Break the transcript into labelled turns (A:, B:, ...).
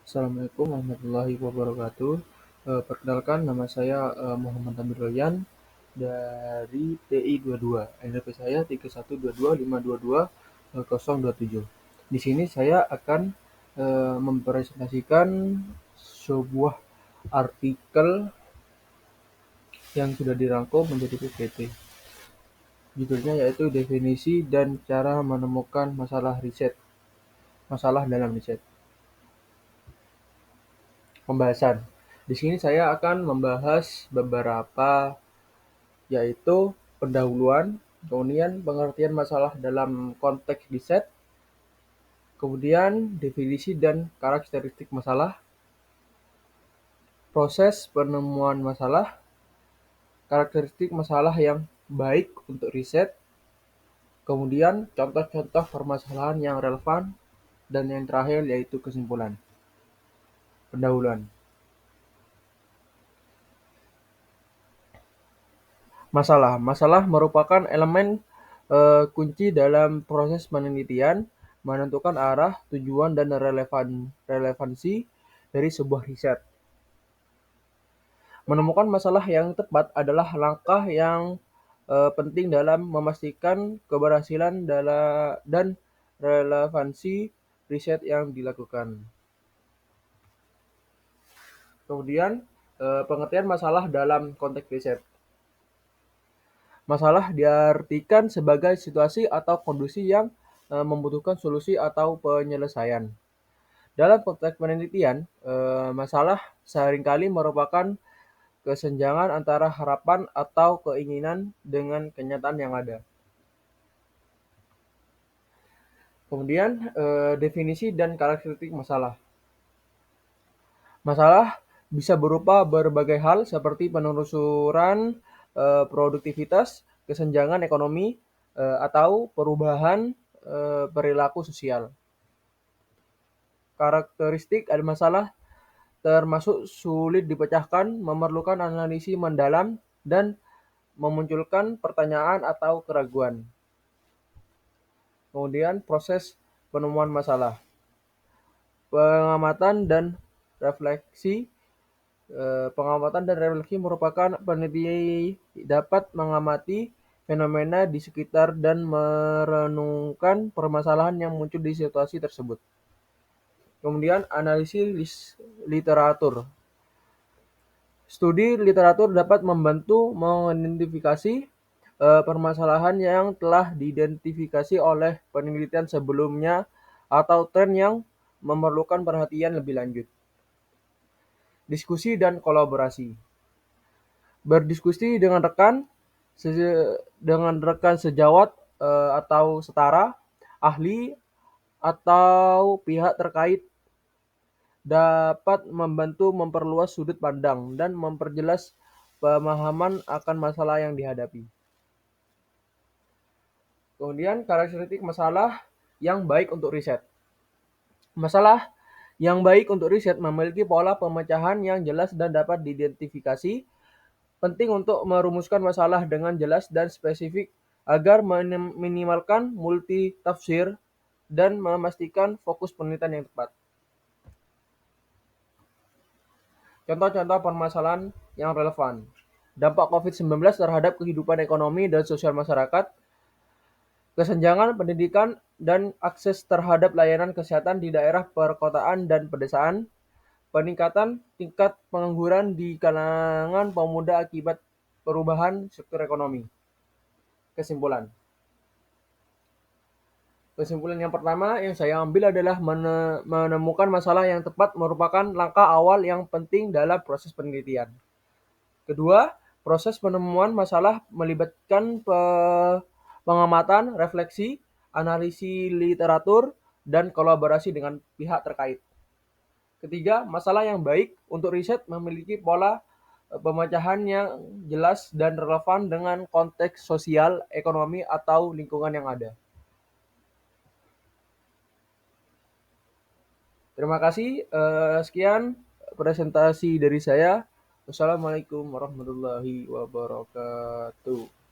A: Assalamualaikum warahmatullahi wabarakatuh. Perkenalkan nama saya Muhammad Amir Ryan dari TI 22. NPWP saya 3122522027. Di sini saya akan mempresentasikan sebuah artikel yang sudah dirangkum menjadi PPT. Judulnya yaitu definisi dan cara menemukan masalah dalam riset. Pembahasan. Di sini saya akan membahas beberapa, yaitu pendahuluan, kemudian pengertian masalah dalam konteks riset, kemudian definisi dan karakteristik masalah, proses penemuan masalah, karakteristik masalah yang baik untuk riset, kemudian contoh-contoh permasalahan yang relevan, dan yang terakhir yaitu kesimpulan. Pendahuluan. Masalah merupakan elemen kunci dalam proses penelitian, menentukan arah, tujuan, dan relevansi dari sebuah riset. Menemukan masalah yang tepat adalah langkah yang penting dalam memastikan keberhasilan dan relevansi riset yang dilakukan. Kemudian, pengertian masalah dalam konteks riset. Masalah diartikan sebagai situasi atau kondisi yang membutuhkan solusi atau penyelesaian. Dalam konteks penelitian, masalah seringkali merupakan kesenjangan antara harapan atau keinginan dengan kenyataan yang ada. Kemudian, definisi dan karakteristik masalah. Masalah bisa berupa berbagai hal seperti penelusuran produktivitas, kesenjangan ekonomi, atau perubahan perilaku sosial. Karakteristik ada masalah termasuk sulit dipecahkan, memerlukan analisis mendalam, dan memunculkan pertanyaan atau keraguan. Kemudian proses penemuan masalah. Pengamatan dan refleksi. Pengamatan dan refleksi merupakan peneliti dapat mengamati fenomena di sekitar dan merenungkan permasalahan yang muncul di situasi tersebut. Kemudian analisis literatur. Studi literatur dapat membantu mengidentifikasi permasalahan yang telah diidentifikasi oleh penelitian sebelumnya atau tren yang memerlukan perhatian lebih lanjut. Diskusi dan kolaborasi. Berdiskusi dengan rekan sejawat atau setara, ahli, atau pihak terkait dapat membantu memperluas sudut pandang dan memperjelas pemahaman akan masalah yang dihadapi. Kemudian karakteristik masalah yang baik untuk riset. Masalah yang baik untuk riset memiliki pola pemecahan yang jelas dan dapat diidentifikasi. Penting untuk merumuskan masalah dengan jelas dan spesifik agar meminimalkan multitafsir dan memastikan fokus penelitian yang tepat. Contoh-contoh permasalahan yang relevan. Dampak COVID-19 terhadap kehidupan ekonomi dan sosial masyarakat, kesenjangan pendidikan dan akses terhadap layanan kesehatan di daerah perkotaan dan pedesaan, peningkatan tingkat pengangguran di kalangan pemuda akibat perubahan struktur ekonomi. Kesimpulan. Kesimpulan yang pertama yang saya ambil adalah menemukan masalah yang tepat merupakan langkah awal yang penting dalam proses penelitian. Kedua, proses penemuan masalah melibatkan pengamatan, refleksi, analisis literatur, dan kolaborasi dengan pihak terkait. Ketiga, masalah yang baik untuk riset memiliki pola pemecahan yang jelas dan relevan dengan konteks sosial, ekonomi, atau lingkungan yang ada. Terima kasih. Sekian presentasi dari saya. Wassalamualaikum warahmatullahi wabarakatuh.